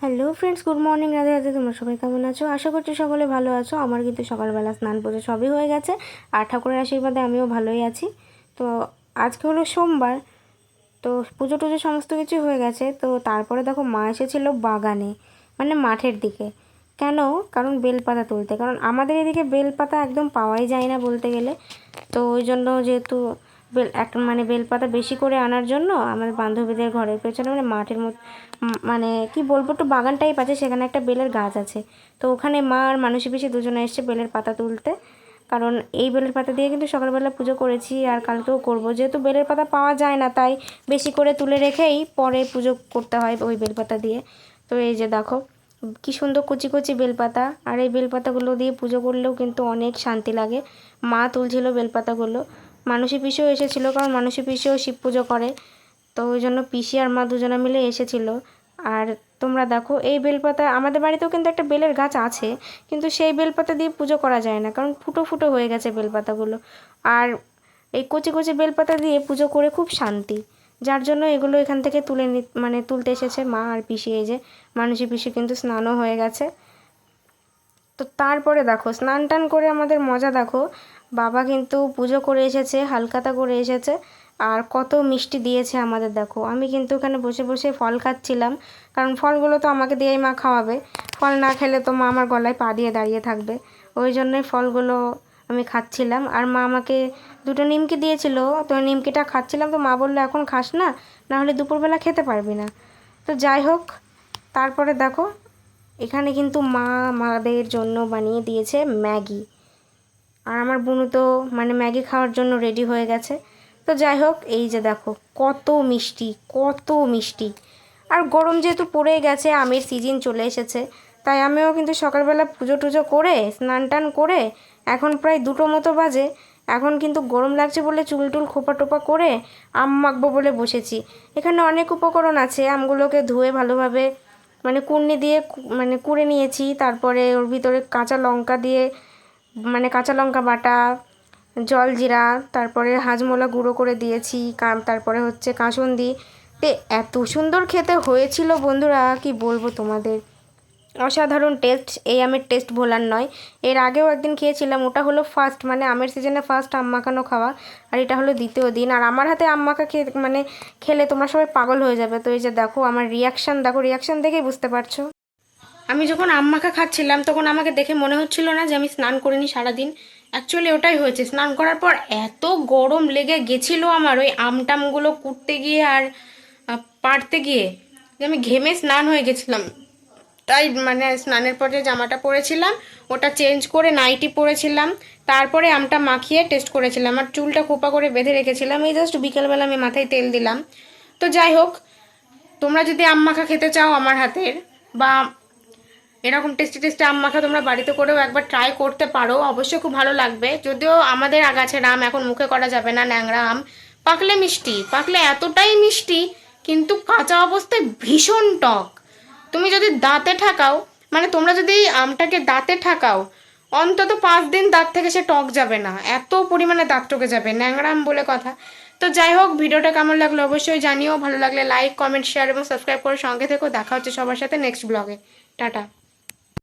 Hello friends, good morning. Radhe Radhe. তোমরা সবাই কেমন আছো? আশা করছি সকলে ভালো আছো। আমার কিন্তু সকালবেলা স্নান পুজো সবই হয়ে গেছে, আর ঠাকুরের আশীর্বাদে আমিও ভালোই আছি। তো আজকে হলো সোমবার, তো পুজো টুজো সমস্ত কিছু হয়ে গেছে। তো তারপরে দেখো মা এসেছিলো বাগানে, মানে মাঠের দিকে। কেন? কারণ বেলপাতা তুলতে। কারণ আমাদের এদিকে বেলপাতা একদম পাওয়াই যায় না বলতে গেলে। তো ওই জন্য যেহেতু বেলপাতা বেশি করে আনার জন্য আমাদের বান্ধবীদের ঘরের পেছনে মানে মাঠের মধ্যে, মানে কি বলবো, একটু বাগান টাইপ আছে, সেখানে একটা বেলের গাছ আছে। তো ওখানে মা আর মানসী পিসি দুজনে এসছে বেলের পাতা তুলতে। কারণ এই বেলের পাতা দিয়ে কিন্তু সকালবেলা পুজো করেছি, আর কালকেও করব। যেহেতু বেলের পাতা পাওয়া যায় না, তাই বেশি করে তুলে রেখেই পরে পুজো করতে হয় ওই বেলপাতা দিয়ে। তো এই যে দেখো কি সুন্দর কুচি কুচি বেলপাতা, আর এই বেলপাতাগুলো দিয়ে পুজো করলেও কিন্তু অনেক শান্তি লাগে। মা তুলছিল বেলপাতাগুলো, মানসী পিসিও এসেছিলো, কারণ মানসী পিসিও শিব পুজো করে। তো ওই জন্য পিসি আর মা দুজনে মিলে এসেছিলো। আর তোমরা দেখো এই বেলপাতা, আমাদের বাড়িতেও কিন্তু একটা বেলের গাছ আছে, কিন্তু সেই বেলপাতা দিয়ে পুজো করা যায় না, কারণ ফুটো ফুটো হয়ে গেছে বেলপাতাগুলো। আর এই কচি কচি বেলপাতা দিয়ে পুজো করে খুব শান্তি, যার জন্য এগুলো এখান থেকে তুলতে এসেছে মা আর পিসি। এই যে মানসী পিসি কিন্তু স্নানও হয়ে গেছে। তো তারপরে দেখো স্নান টান করে আমাদের মজা দেখো, বাবা কিন্তু পুজো করে এসেছে, হালখাতা করে এসেছে, আর কত মিষ্টি দিয়েছে আমাদের। দেখো আমি কিন্তু ওখানে বসে বসে ফল খাচ্ছিলাম, কারণ ফলগুলো তো আমাকে দিয়েই মা খাওয়াবে। ফল না খেলে তো মা আমার গলায় পা দিয়ে দাঁড়িয়ে থাকবে। ওই জন্যই ফলগুলো আমি খাচ্ছিলাম। আর মা আমাকে দুটো নিমকি দিয়েছিল, তো নিমকিটা খাচ্ছিলাম। তো মা বললো এখন খাস না, নাহলে দুপুরবেলা খেতে পারবি না। তো যাই হোক, তারপরে দেখো এখানে কিন্তু মা আমাদের জন্য বানিয়ে দিয়েছে ম্যাগি, আর আমার বোনও তো ম্যাগি খাওয়ার জন্য রেডি হয়ে গেছে। তো যাই হোক, এই যে দেখো কত মিষ্টি, কত মিষ্টি। আর গরম যেহেতু পড়ে গেছে, আমের সিজন চলে এসেছে, তাই আমিও কিন্তু সকালবেলা পুজো টুজো করে স্নান টান করে এখন প্রায় 2টো মতো বাজে। এখন কিন্তু গরম লাগছে বলে চুল টুল খোপা টোপা করে আম মাখবো বলে বসেছি। এখানে অনেক উপকরণ আছে, আমগুলোকে ধুয়ে ভালোভাবে কুড়নি দিয়ে কুড়ে নিয়েছি। তারপরে ওর ভিতরে কাঁচা লঙ্কা দিয়ে কাঁচা লঙ্কা বাটা, জলজিরা, তারপরে হাজমোলা গুঁড়ো করে দিয়েছি, তারপরে হচ্ছে কাসুন্দি। তে এত সুন্দর খেতে হয়েছিল বন্ধুরা, কি বলবো তোমাদের। অসাধারণ টেস্ট, এই আমের টেস্ট ভোলার নয়। এর আগেও একদিন খেয়েছিলাম, ওটা হলো ফার্স্ট, আমের সিজনে ফার্স্ট আম মাখানো খাওয়া, আর এটা হলো দ্বিতীয় দিন। আর আমার হাতে আম মাখা খেলে তোমরা সবাই পাগল হয়ে যাবে। তো এই যে দেখো আমার রিয়াকশান, দেখো রিয়াকশান দেখেই বুঝতে পারছো। আমি যখন আম মাখা খাচ্ছিলাম তখন আমাকে দেখে মনে হচ্ছিল না যে আমি স্নান করিনি সারাদিন। অ্যাকচুয়ালি ওটাই হয়েছে, স্নান করার পর এত গরম লেগে গেছিলো আমার ওই আমটামগুলো কুটতে গিয়ে আর পাড়তে গিয়ে, যে আমি ঘেমে স্নান হয়ে গেছিলাম। তাই স্নানের পর যে জামাটা পরেছিলাম ওটা চেঞ্জ করে নাইটি পরেছিলাম, তারপরে আমটা মাখিয়ে টেস্ট করেছিলাম, আর চুলটা খোপা করে বেঁধে রেখেছিলাম। এই জাস্ট বিকেলবেলা আমি মাথায় তেল দিলাম। তো যাই হোক, তোমরা যদি আম মাখা খেতে চাও আমার হাতের, বা এরকম টেস্টি টেস্টি আম মাখা তোমরা বাড়িতে করেও একবার ট্রাই করতে পারো, অবশ্যই খুব ভালো লাগবে। যদিও আমাদের আগাছের আম, এখন মুখে করা যাবে না, ন্যাংরা আম। পাকলে মিষ্টি, পাকলে এতটাই মিষ্টি, কিন্তু কাঁচা অবস্থায় ভীষণ টক। তুমি যদি দাঁতে ঠাকাও, তোমরা যদি এই আমটাকে দাঁতে ঠাকাও, অন্তত 5 দিন দাঁত থেকে সে টক যাবে না, এত পরিমাণে দাঁত টকে যাবে, ন্যাংরা আম বলে কথা। তো যাই হোক, ভিডিওটা কেমন লাগলো অবশ্যই জানিও। ভালো লাগলে লাইক, কমেন্ট, শেয়ার এবং সাবস্ক্রাইব করে সঙ্গে থেকো। দেখা হচ্ছে সবার সাথে নেক্সট ব্লগে। টাটা।